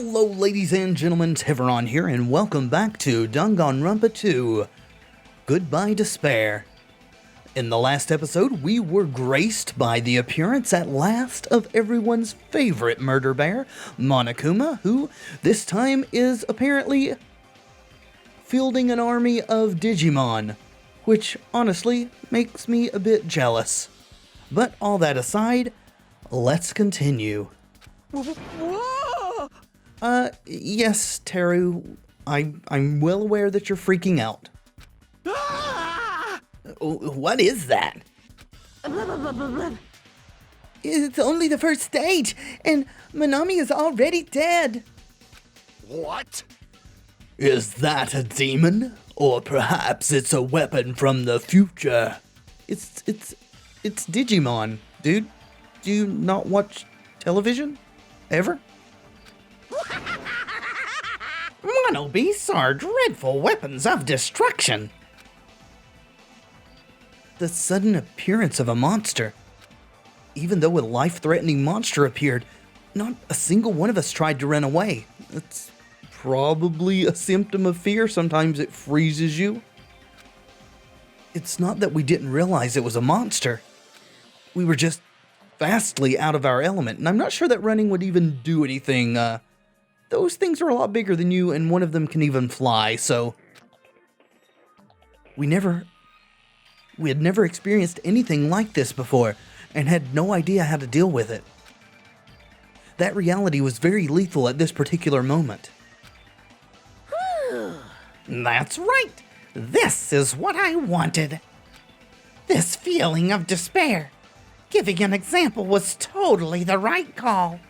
Hello ladies and gentlemen, Tevaron here, and welcome back to Danganronpa 2, Goodbye Despair. In the last episode, we were graced by the appearance at last of everyone's favorite murder bear, Monokuma, who this time is apparently fielding an army of Digimon, which honestly makes me a bit jealous. But all that aside, let's continue. Yes, Teru, I'm well aware that you're freaking out. What is that? It's only the first stage, and Manami is already dead. What? Is that a demon? Or perhaps it's a weapon from the future? It's Digimon, dude. Do you not watch television? Ever? Mono beasts are dreadful weapons of destruction. The sudden appearance of a monster. Even though a life-threatening monster appeared, not a single one of us tried to run away. It's probably a symptom of fear. Sometimes it freezes you. It's not that we didn't realize it was a monster. We were just vastly out of our element, and I'm not sure that running would even do anything. Those things are a lot bigger than you, and one of them can even fly, so we had never experienced anything like this before, and had no idea how to deal with it. That reality was very lethal at this particular moment. That's right! This is what I wanted! This feeling of despair. Giving an example was totally the right call.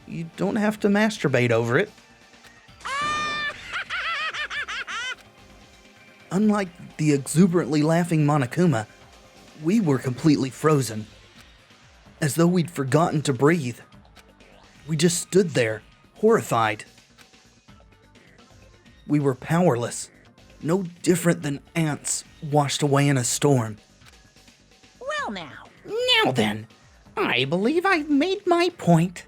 You don't have to masturbate over it. Unlike the exuberantly laughing Monokuma, we were completely frozen. As though we'd forgotten to breathe. We just stood there, horrified. We were powerless, no different than ants washed away in a storm. Well now. Now then, I believe I've made my point.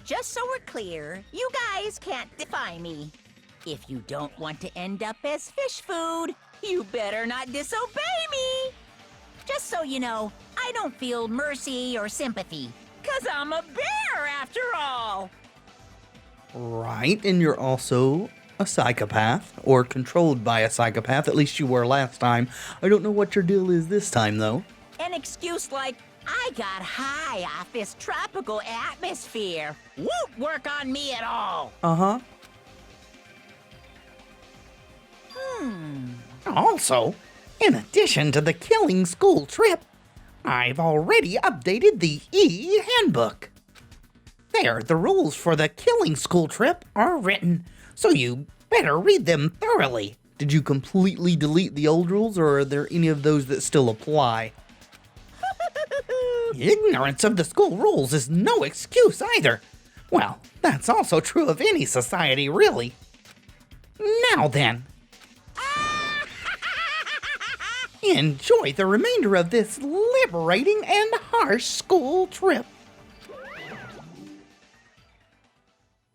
Just so we're clear, you guys can't defy me. If you don't want to end up as fish food, you better not disobey me. Just so you know, I don't feel mercy or sympathy, 'cause I'm a bear after all. Right, and you're also a psychopath, or controlled by a psychopath. At least you were last time. I don't know what your deal is this time, though. An excuse like, I got high off this tropical atmosphere. Won't work on me at all. Uh-huh. Also, in addition to the killing school trip, I've already updated the e-handbook. There, the rules for the killing school trip are written, so you better read them thoroughly. Did you completely delete the old rules, or are there any of those that still apply? Ignorance of the school rules is no excuse either. Well, that's also true of any society, really. Now then. Enjoy the remainder of this liberating and harsh school trip.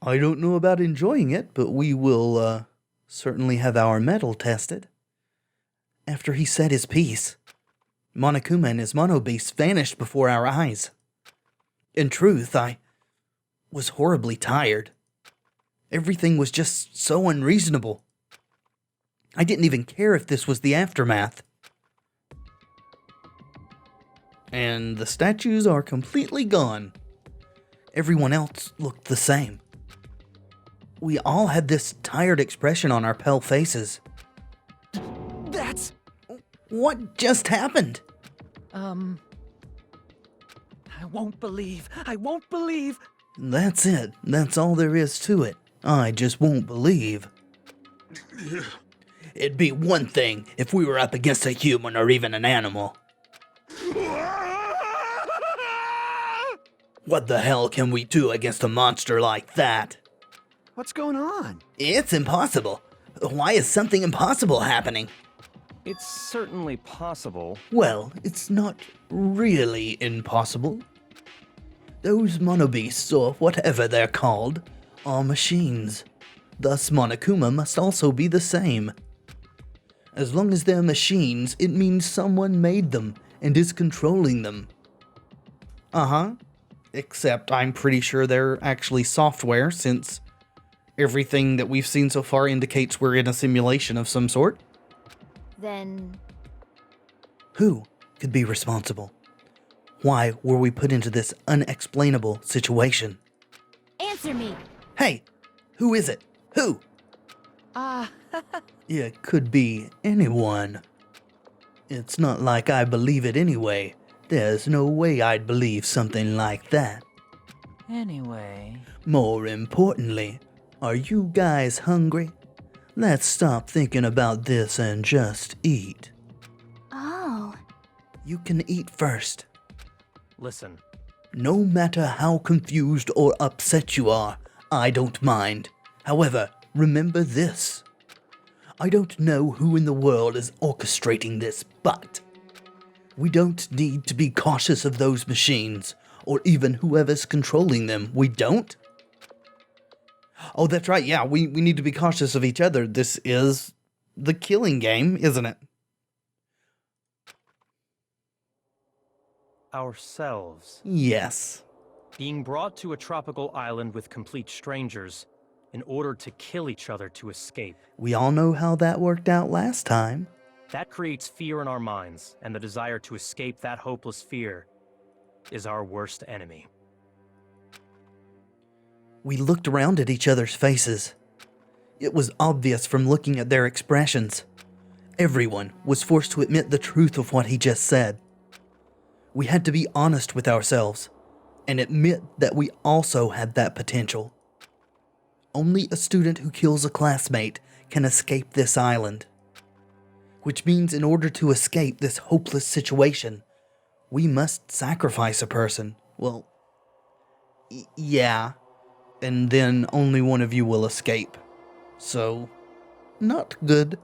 I don't know about enjoying it, but we will, certainly have our mettle tested. After he said his piece, Monokuma and his mono beast vanished before our eyes. In truth, I was horribly tired. Everything was just so unreasonable. I didn't even care if this was the aftermath. And the statues are completely gone. Everyone else looked the same. We all had this tired expression on our pale faces. That's... What just happened? I won't believe. That's it. That's all there is to it. I just won't believe. It'd be one thing if we were up against a human or even an animal. What the hell can we do against a monster like that? What's going on? It's impossible. Why is something impossible happening? It's certainly possible. Well, it's not really impossible. Those monobeasts, or whatever they're called, are machines. Thus, Monokuma must also be the same. As long as they're machines, it means someone made them and is controlling them. Uh-huh. Except I'm pretty sure they're actually software, since everything that we've seen so far indicates we're in a simulation of some sort. Then Who could be responsible? Why were we put into this unexplainable situation? answer me. Hey, who is it? Who? It could be anyone. It's not like I believe it anyway. There's no way I'd believe something like that. Anyway. More importantly, are you guys hungry? Let's stop thinking about this and just eat. Oh, You can eat first. Listen, No matter how confused or upset you are, I don't mind. However, remember this. I don't know who in the world is orchestrating this, but we don't need to be cautious of those machines, or even whoever's controlling them. We don't? Oh, that's right, yeah, we need to be cautious of each other. This is the killing game, isn't it? ourselves. Yes. Being brought to a tropical island with complete strangers in order to kill each other to escape. We all know how that worked out last time. That creates fear in our minds, and the desire to escape that hopeless fear is our worst enemy. We looked around at each other's faces. It was obvious from looking at their expressions. Everyone was forced to admit the truth of what he just said. We had to be honest with ourselves and admit that we also had that potential. Only a student who kills a classmate can escape this island. Which means in order to escape this hopeless situation, we must sacrifice a person. Well, yeah. And then only one of you will escape. So, not good.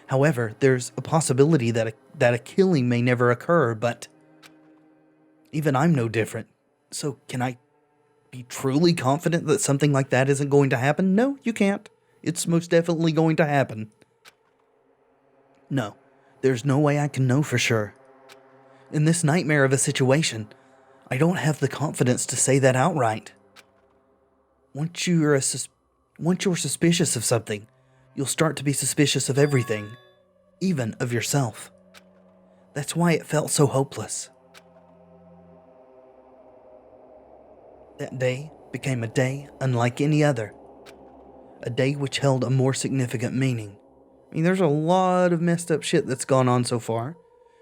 However, there's a possibility that a killing may never occur, but even I'm no different. So can I be truly confident that something like that isn't going to happen? No, you can't. It's most definitely going to happen. No, there's no way I can know for sure. In this nightmare of a situation, I don't have the confidence to say that outright. Once you're suspicious of something, you'll start to be suspicious of everything, even of yourself. That's why it felt so hopeless. That day became a day unlike any other. A day which held a more significant meaning. I mean, there's a lot of messed up shit that's gone on so far.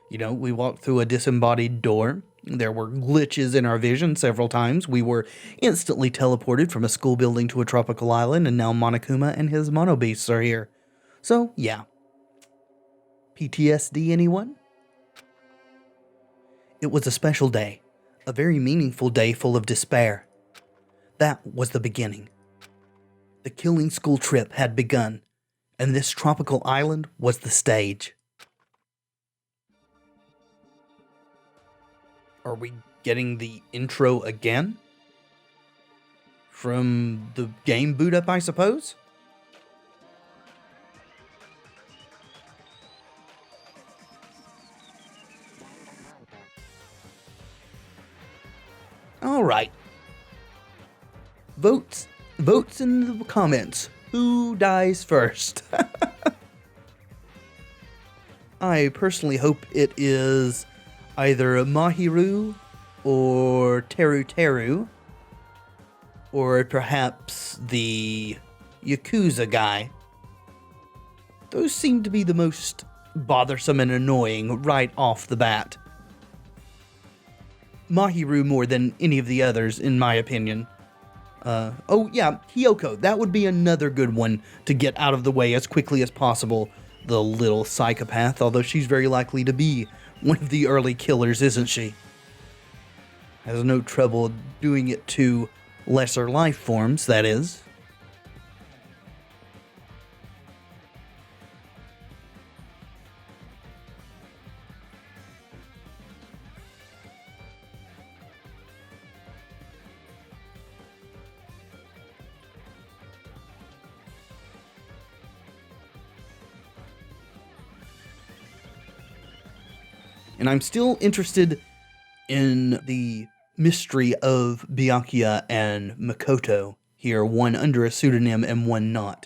You know, we walked through a disembodied door. There were glitches in our vision several times. We were instantly teleported from a school building to a tropical island, and now Monokuma and his monobeasts are here. So, yeah. PTSD, anyone? It was a special day. A very meaningful day full of despair. That was the beginning. The killing school trip had begun, and this tropical island was the stage. Are we getting the intro again? From the game boot up, I suppose? Alright. Votes in the comments. Who dies first? I personally hope it is either Mahiru or Teru, or perhaps the Yakuza guy. Those seem to be the most bothersome and annoying right off the bat. Mahiru more than any of the others, in my opinion. Oh yeah, Hiyoko, that would be another good one to get out of the way as quickly as possible. The little psychopath, although she's very likely to be one of the early killers, isn't she? Has no trouble doing it to lesser life forms, that is. And I'm still interested in the mystery of Byakuya and Makoto here, one under a pseudonym and one not.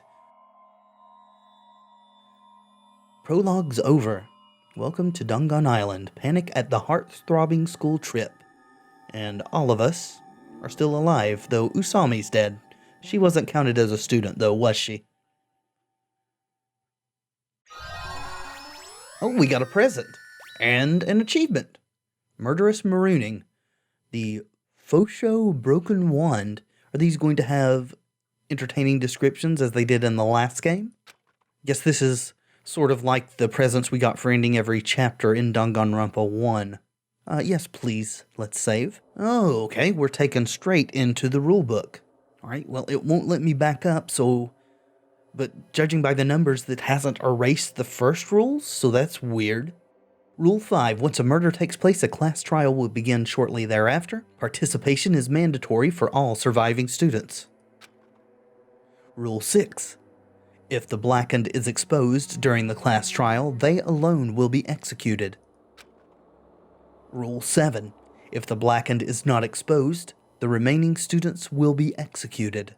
Prologue's over. Welcome to Dangan Island. Panic at the heart-throbbing school trip. And all of us are still alive, though Usami's dead. She wasn't counted as a student, though, was she? Oh, we got a present. And an achievement. Murderous Marooning. The Fosho Broken Wand. Are these going to have entertaining descriptions as they did in the last game? Guess this is sort of like the presents we got for ending every chapter in Danganronpa 1. Yes, please. Let's save. Oh, okay. We're taken straight into the rulebook. Alright, well, it won't let me back up, so... But judging by the numbers, that hasn't erased the first rules, so that's weird. Rule 5. Once a murder takes place, a class trial will begin shortly thereafter. Participation is mandatory for all surviving students. Rule 6. If the blackened is exposed during the class trial, they alone will be executed. Rule 7. If the blackened is not exposed, the remaining students will be executed.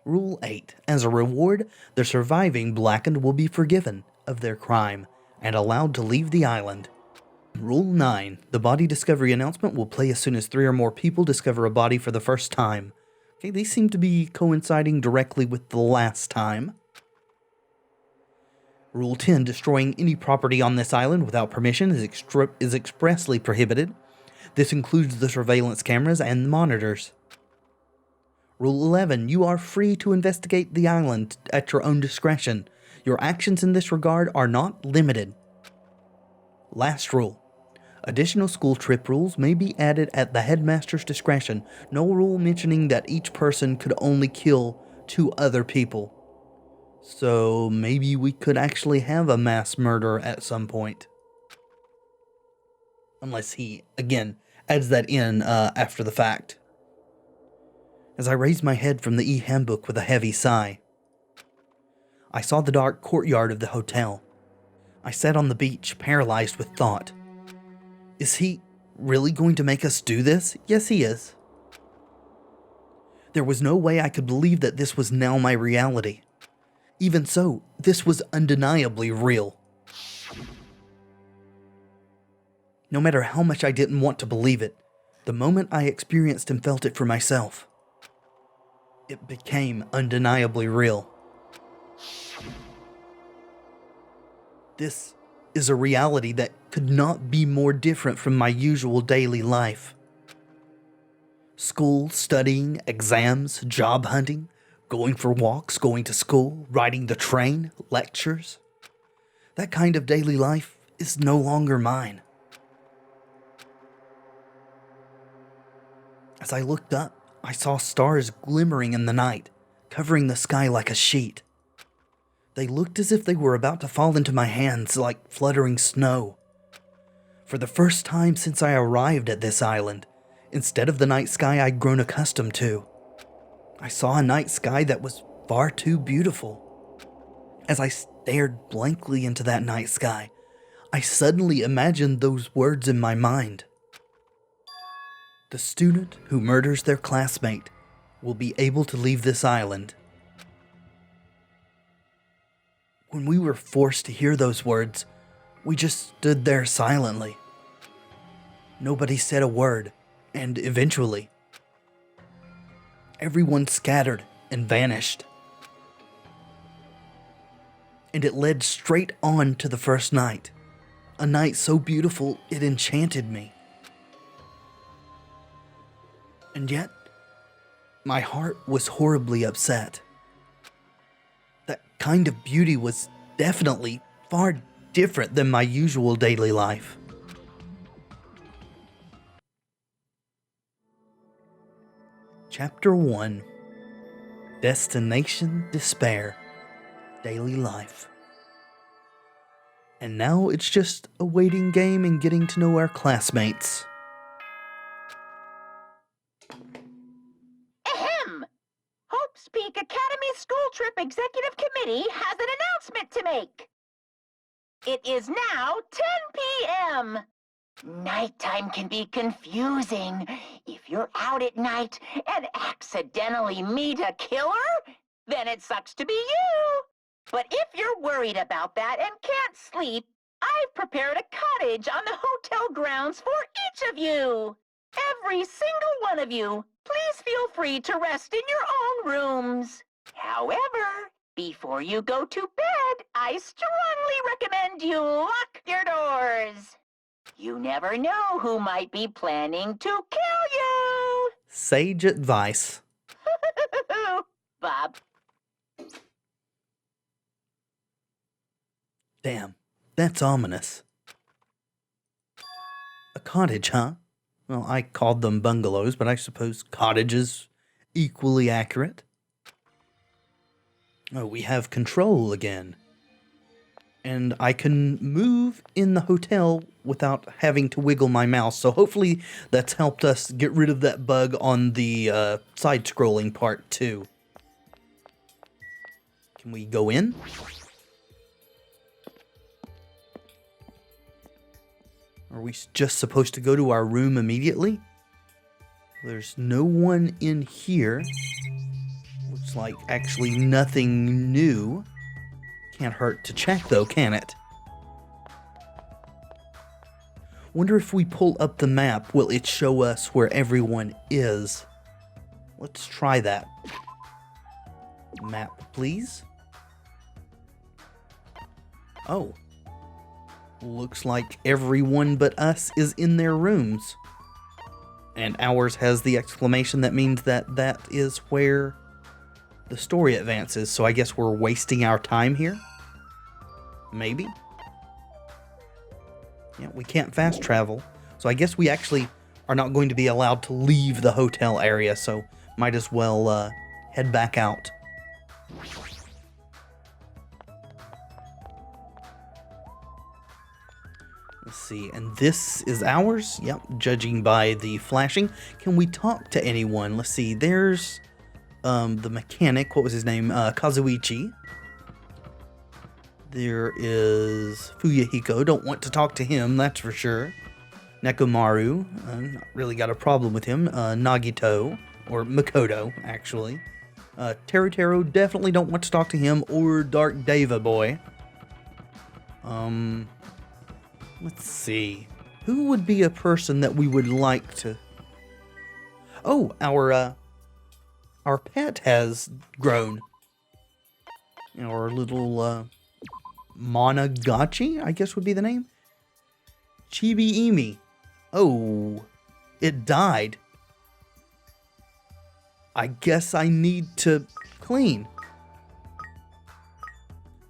Rule 8. As a reward, the surviving blackened will be forgiven of their crime and allowed to leave the island. Rule 9. The body discovery announcement will play as soon as 3 or more people discover a body for the first time. Okay, these seem to be coinciding directly with the last time. Rule 10. Destroying any property on this island without permission is expressly prohibited. This includes the surveillance cameras and the monitors. Rule 11. You are free to investigate the island at your own discretion. Your actions in this regard are not limited. Last rule. Additional school trip rules may be added at the headmaster's discretion. No rule mentioning that each person could only kill 2 other people. So maybe we could actually have a mass murder at some point. Unless he, again, adds that in after the fact. As I raised my head from the e-handbook with a heavy sigh, I saw the dark courtyard of the hotel. I sat on the beach, paralyzed with thought. Is he really going to make us do this? Yes, he is. There was no way I could believe that this was now my reality. Even so, this was undeniably real. No matter how much I didn't want to believe it, the moment I experienced and felt it for myself, it became undeniably real. This is a reality that could not be more different from my usual daily life. School, studying, exams, job hunting, going for walks, going to school, riding the train, lectures. That kind of daily life is no longer mine. As I looked up, I saw stars glimmering in the night, covering the sky like a sheet. They looked as if they were about to fall into my hands like fluttering snow. For the first time since I arrived at this island, instead of the night sky I'd grown accustomed to, I saw a night sky that was far too beautiful. As I stared blankly into that night sky, I suddenly imagined those words in my mind. The student who murders their classmate will be able to leave this island. When we were forced to hear those words, we just stood there silently. Nobody said a word, and eventually, everyone scattered and vanished. And it led straight on to the first night, a night so beautiful it enchanted me. And yet, my heart was horribly upset. That kind of beauty was definitely far different than my usual daily life. Chapter 1. Destination Despair. Daily Life. And now it's just a waiting game and getting to know our classmates. Ahem! Hope's Peak Academy School Trip Executive Committee has an announcement to make. It is now 10 a.m. Nighttime can be confusing. If you're out at night and accidentally meet a killer, then it sucks to be you. But if you're worried about that and can't sleep, I've prepared a cottage on the hotel grounds for each of you. Every single one of you. Please feel free to rest in your own rooms. However, before you go to bed, I strongly recommend you lock your doors. You never know who might be planning to kill you. Sage advice. Bob. Damn, that's ominous. A cottage, huh? Well, I called them bungalows, but I suppose cottage is equally accurate. Oh, we have control again. And I can move in the hotel without having to wiggle my mouse, so hopefully that's helped us get rid of that bug on the side-scrolling part, too. Can we go in? Are we just supposed to go to our room immediately? There's no one in here. Looks like actually nothing new. Can't hurt to check though, can it? Wonder if we pull up the map, will it show us where everyone is? Let's try that. Map, please. Oh. Looks like everyone but us is in their rooms. And ours has the exclamation that means that that is where the story advances. So I guess we're wasting our time here? Maybe? Yeah, we can't fast travel. So I guess we actually are not going to be allowed to leave the hotel area. So might as well head back out. Let's see, and this is ours? Yep, judging by the flashing. Can we talk to anyone? Let's see, there's the mechanic, what was his name? Kazuichi. There is Fuyahiko, don't want to talk to him, that's for sure. Nekomaru, not really got a problem with him. Nagito, or Makoto, actually. Teru, definitely don't want to talk to him, or Dark Deva Boy. Let's see. Who would be a person that we would like to... Oh, our pet has grown. Our little, Monagachi, I guess would be the name. Chibi-Imi. Oh, it died. I guess I need to clean.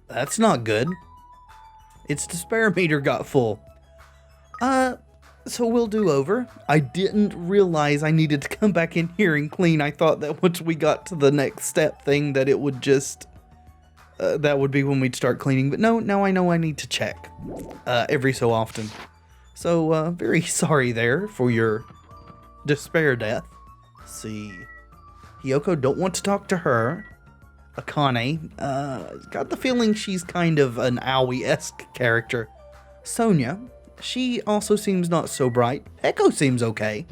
That's not good. Its despair meter got full. So we'll do over. I didn't realize I needed to come back in here and clean. I thought that once we got to the next step thing that it would just... that would be when we'd start cleaning. But no, now I know I need to check. Every so often. So, very sorry there for your despair death. Let's see. Hiyoko, don't want to talk to her. Akane, got the feeling she's kind of an Aoi-esque character. Sonia, she also seems not so bright. Echo seems okay.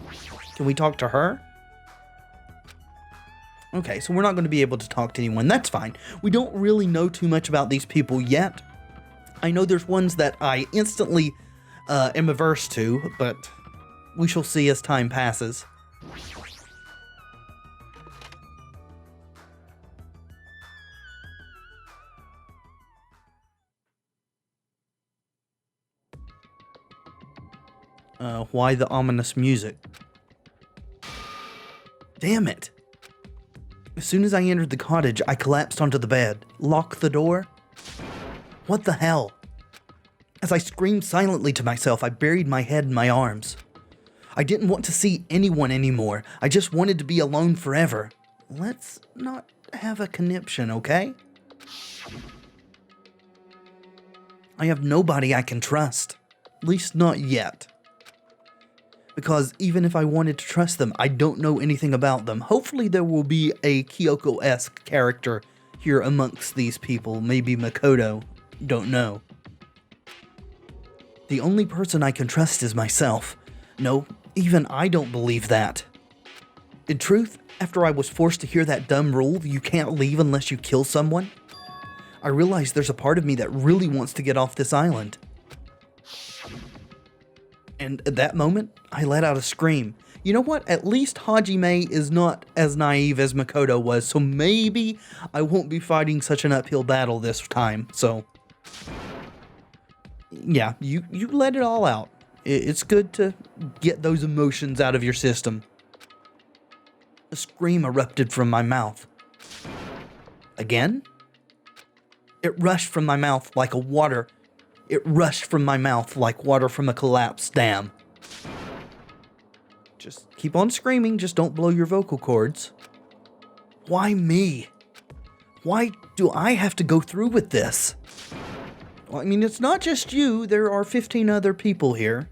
Can we talk to her? Okay, so we're not going to be able to talk to anyone. That's fine. We don't really know too much about these people yet. I know there's ones that I instantly am averse to, but we shall see as time passes. Why the ominous music? Damn it! As soon as I entered the cottage, I collapsed onto the bed. Lock the door? What the hell? As I screamed silently to myself, I buried my head in my arms. I didn't want to see anyone anymore. I just wanted to be alone forever. Let's not have a conniption, okay? I have nobody I can trust. At least not yet. Because even if I wanted to trust them, I don't know anything about them. Hopefully there will be a Kyoko-esque character here amongst these people. Maybe Makoto. Don't know. The only person I can trust is myself. No, even I don't believe that. In truth, after I was forced to hear that dumb rule, you can't leave unless you kill someone, I realized there's a part of me that really wants to get off this island. And at that moment, I let out a scream. You know what? At least Hajime is not as naive as Makoto was, so maybe I won't be fighting such an uphill battle this time. So, yeah, you let it all out. It's good to get those emotions out of your system. A scream erupted from my mouth. Again? It rushed from my mouth like water. It rushed from my mouth like water from a collapsed dam. Just keep on screaming, just don't blow your vocal cords. Why me? Why do I have to go through with this? Well, I mean, it's not just you, there are 15 other people here.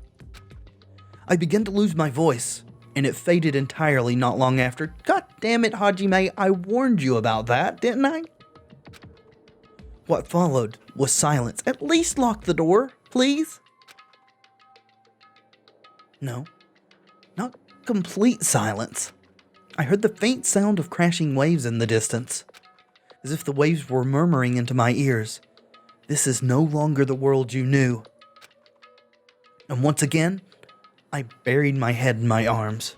I began to lose my voice, and it faded entirely not long after. God damn it, Hajime, I warned you about that, didn't I? What followed was silence. At least lock the door, please. No, not complete silence. I heard the faint sound of crashing waves in the distance, as if the waves were murmuring into my ears. This is no longer the world you knew. And once again, I buried my head in my arms.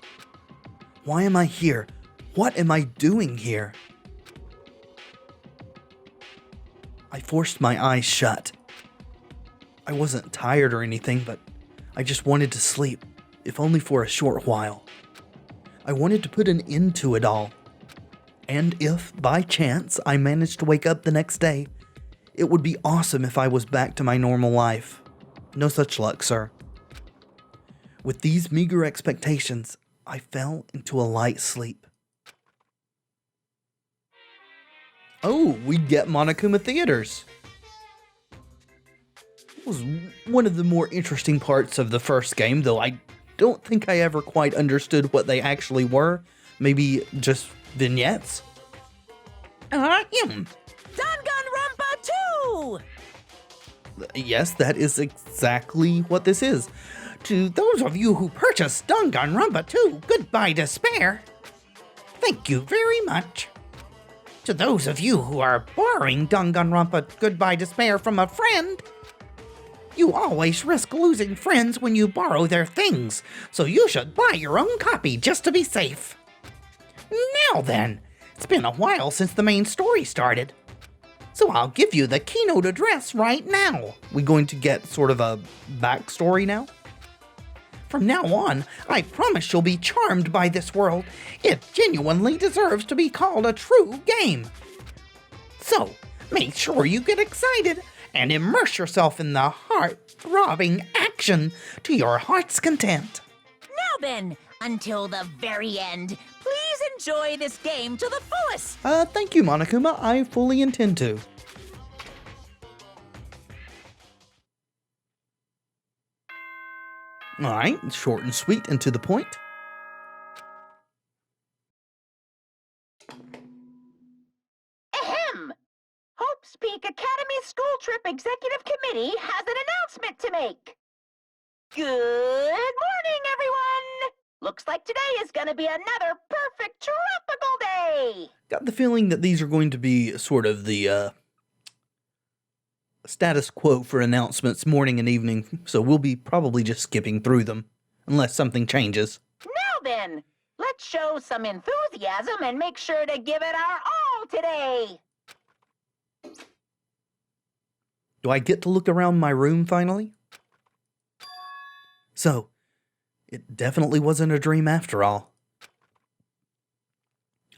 Why am I here? What am I doing here? I forced my eyes shut. I wasn't tired or anything, but I just wanted to sleep, if only for a short while. I wanted to put an end to it all. And if, by chance, I managed to wake up the next day, it would be awesome if I was back to my normal life. No such luck, sir. With these meager expectations, I fell into a light sleep. Oh, we get Monokuma Theaters. It was one of the more interesting parts of the first game, though I don't think I ever quite understood what they actually were. Maybe just vignettes? Danganronpa 2! Yes, that is exactly what this is. To those of you who purchased Danganronpa 2, Goodbye Despair, thank you very much. To those of you who are borrowing Danganronpa Goodbye Despair from a friend, you always risk losing friends when you borrow their things, so you should buy your own copy just to be safe. Now then, it's been a while since the main story started, so I'll give you the keynote address right now. We going to get sort of a backstory now? From now on, I promise you'll be charmed by this world. It genuinely deserves to be called a true game. So, make sure you get excited and immerse yourself in the heart-throbbing action to your heart's content. Now then, until the very end, please enjoy this game to the fullest. Thank you, Monokuma. I fully intend to. Alright, short and sweet and to the point. Ahem! Hope's Peak Academy School Trip Executive Committee has an announcement to make. Good morning, everyone! Looks like today is gonna be another perfect tropical day! Got the feeling that these are going to be sort of the status quo for announcements morning and evening, so we'll be probably just skipping through them, unless something changes. Now then, let's show some enthusiasm and make sure to give it our all today! Do I get to look around my room finally? So, it definitely wasn't a dream after all.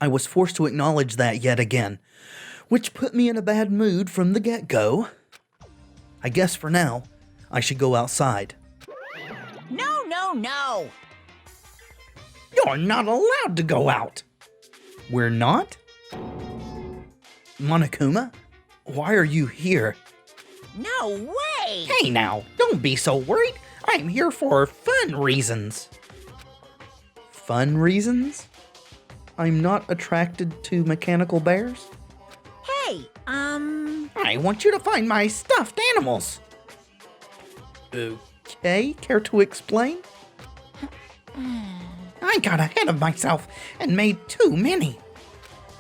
I was forced to acknowledge that yet again, which put me in a bad mood from the get-go. I guess for now, I should go outside. No, no, no! You're not allowed to go out. We're not? Monokuma, why are you here? No way! Hey now, don't be so worried. I'm here for fun reasons. Fun reasons? I'm not attracted to mechanical bears? Hey, I want you to find my stuffed animals. Okay, care to explain? I got ahead of myself and made too many.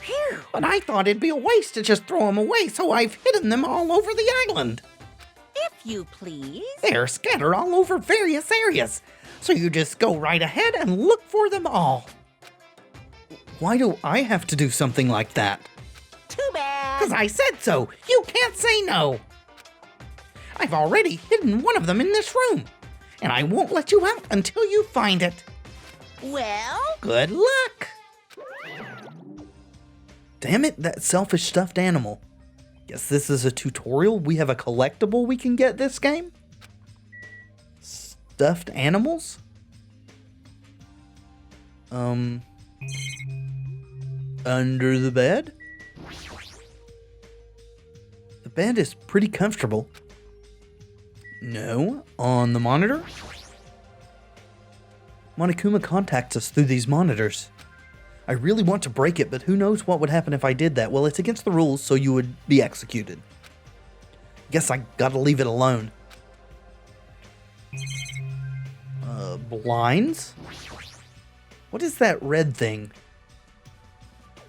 Phew. But I thought it'd be a waste to just throw them away, so I've hidden them all over the island. If you please. They're scattered all over various areas, so you just go right ahead and look for them all. Why do I have to do something like that? Too bad. 'Cause I said so. You can't say no. I've already hidden one of them in this room, and I won't let you out until you find it. Well, Good luck. Damn it, that selfish stuffed animal. Guess this is a tutorial. We have a collectible we can get this game? Stuffed animals? Under the bed? The bed is pretty comfortable. No, on the monitor? Monokuma contacts us through these monitors. I really want to break it, but who knows what would happen if I did that. Well, it's against the rules, so you would be executed. Guess I gotta leave it alone. Blinds? What is that red thing?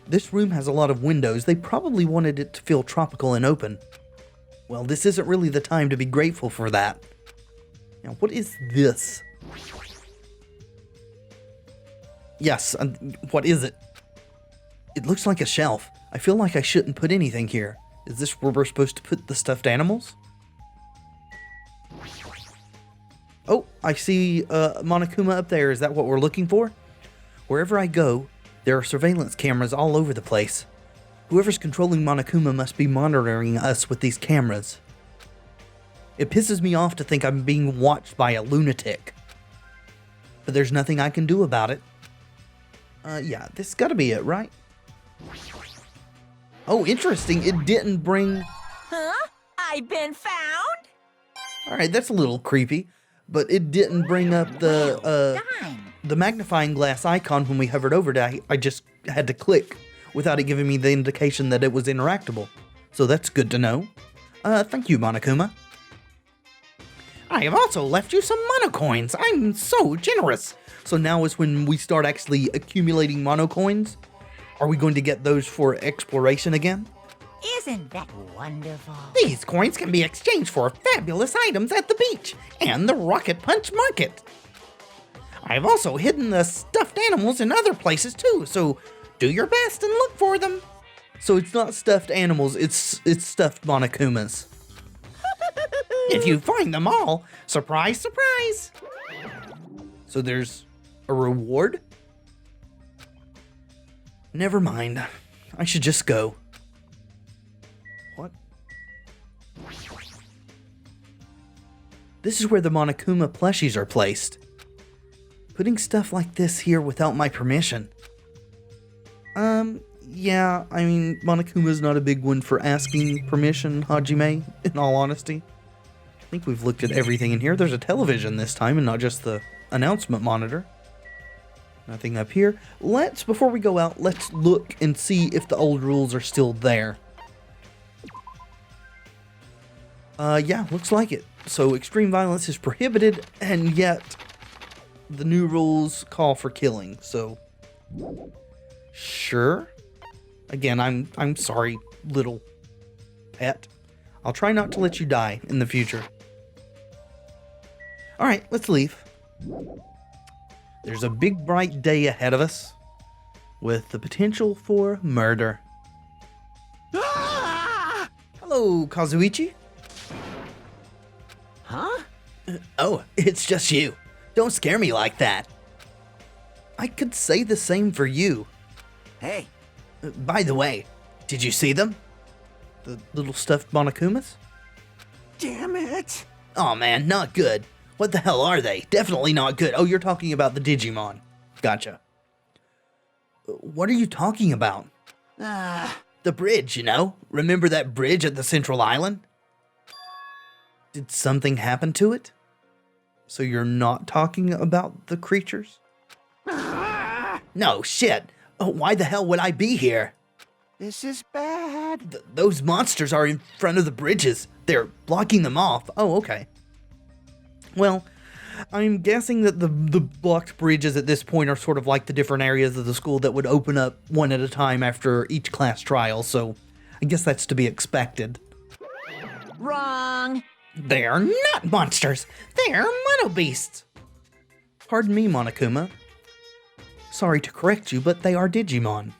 This room has a lot of windows. They probably wanted it to feel tropical and open. Well, this isn't really the time to be grateful for that. Now, what is this? Yes, what is it? It looks like a shelf. I feel like I shouldn't put anything here. Is this where we're supposed to put the stuffed animals? Oh, I see Monokuma up there. Is that what we're looking for? Wherever I go, there are surveillance cameras all over the place. Whoever's controlling Monokuma must be monitoring us with these cameras. It pisses me off to think I'm being watched by a lunatic. But there's nothing I can do about it. Yeah, this gotta be it, right? Oh, interesting. It didn't bring... huh? I've been found? Alright, that's a little creepy. But it didn't bring up the magnifying glass icon when we hovered over it. I just had to click without it giving me the indication that it was interactable. So that's good to know. Thank you, Monokuma. I have also left you some monocoins. I'm so generous. So now is when we start actually accumulating monocoins? Are we going to get those for exploration again? Isn't that wonderful? These coins can be exchanged for fabulous items at the beach and the Rocket Punch Market. I've also hidden the stuffed animals in other places too, so do your best and look for them. So it's not stuffed animals, it's stuffed Monokumas. If you find them all, surprise, surprise. So there's a reward? Never mind. I should just go. What? This is where the Monokuma plushies are placed. Putting stuff like this here without my permission. Yeah, I mean, Monokuma's not a big one for asking permission, Hajime, in all honesty. I think we've looked at everything in here. There's a television this time and not just the announcement monitor. Nothing up here. Before we go out, let's look and see if the old rules are still there. Yeah, looks like it. So extreme violence is prohibited, and yet the new rules call for killing, so sure. Again, I'm sorry, little pet. I'll try not to let you die in the future. Alright, let's leave. There's a big bright day ahead of us with the potential for murder. Ah! Hello, Kazuichi. Huh? Oh, it's just you. Don't scare me like that. I could say the same for you. Hey, By the way, did you see them? The little stuffed Monokumas? damn it. Oh man, not good. What the hell are they? Definitely not good. Oh, you're talking about the Digimon. Gotcha. What are you talking about? Ah, The bridge, you know? Remember that bridge at the Central Island? Did something happen to it? So you're not talking about the creatures? ah, No, shit. Oh, why the hell would I be here? this is bad. Those monsters are in front of the bridges. They're blocking them off. Oh, okay. Well, I'm guessing that the blocked bridges at this point are sort of like the different areas of the school that would open up one at a time after each class trial, so I guess that's to be expected. Wrong. They are not monsters. They are mono beasts. Pardon me, Monokuma. Sorry to correct you, but they are Digimon.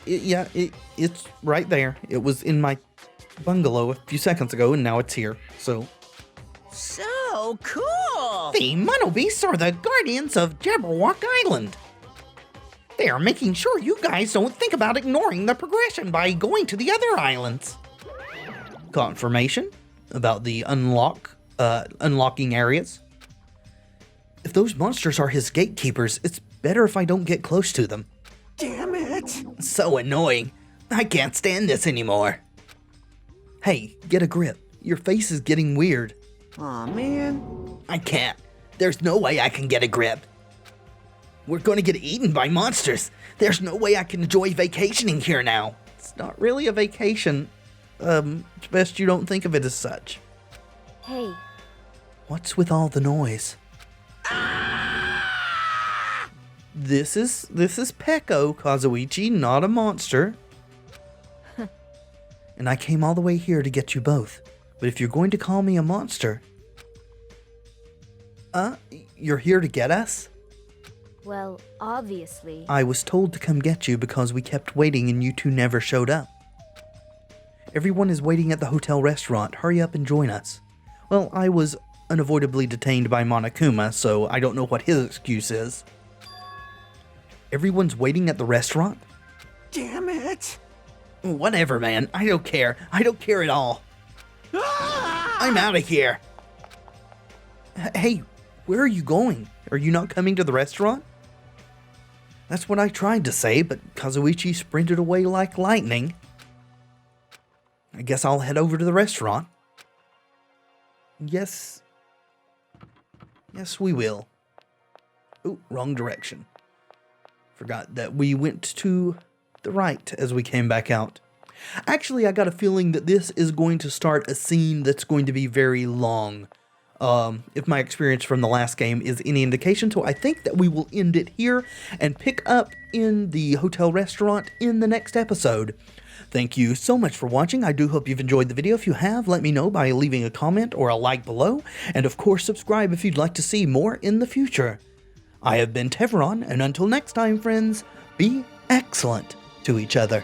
It's right there. It was in my bungalow a few seconds ago, and now it's here, so... So cool. The mono beasts are the guardians of Jabberwock Island. They are making sure you guys don't think about ignoring the progression by going to the other islands. Confirmation about the unlocking areas. If those monsters are his gatekeepers, it's better if I don't get close to them. Damn it! So annoying. I can't stand this anymore. Hey, get a grip. Your face is getting weird. Aw, man. I can't. There's no way I can get a grip. We're gonna get eaten by monsters. There's no way I can enjoy vacationing here now. It's not really a vacation. It's best you don't think of it as such. Hey, What's with all the noise? This is Peko, Kazuichi, not a monster. And I came all the way here to get you both. But if you're going to call me a monster... You're here to get us? well, obviously. I was told to come get you because we kept waiting and you two never showed up. Everyone is waiting at the hotel restaurant. Hurry up and join us. Well, I was unavoidably detained by Monokuma, so I don't know what his excuse is. Everyone's waiting at the restaurant? Damn it! Whatever, man. I don't care. I don't care at all. I'm out of here. Hey, where are you going? Are you not coming to the restaurant? That's what I tried to say, but Kazuichi sprinted away like lightning. I guess I'll head over to the restaurant. Yes, we will. Oh, wrong direction. Forgot that we went to the right as we came back out. Actually, I got a feeling that this is going to start a scene that's going to be very long. If my experience from the last game is any indication, so I think that we will end it here and pick up in the hotel restaurant in the next episode. Thank you so much for watching. I do hope you've enjoyed the video. If you have, let me know by leaving a comment or a like below. And of course, subscribe if you'd like to see more in the future. I have been Tevaron, and until next time, friends, be excellent to each other.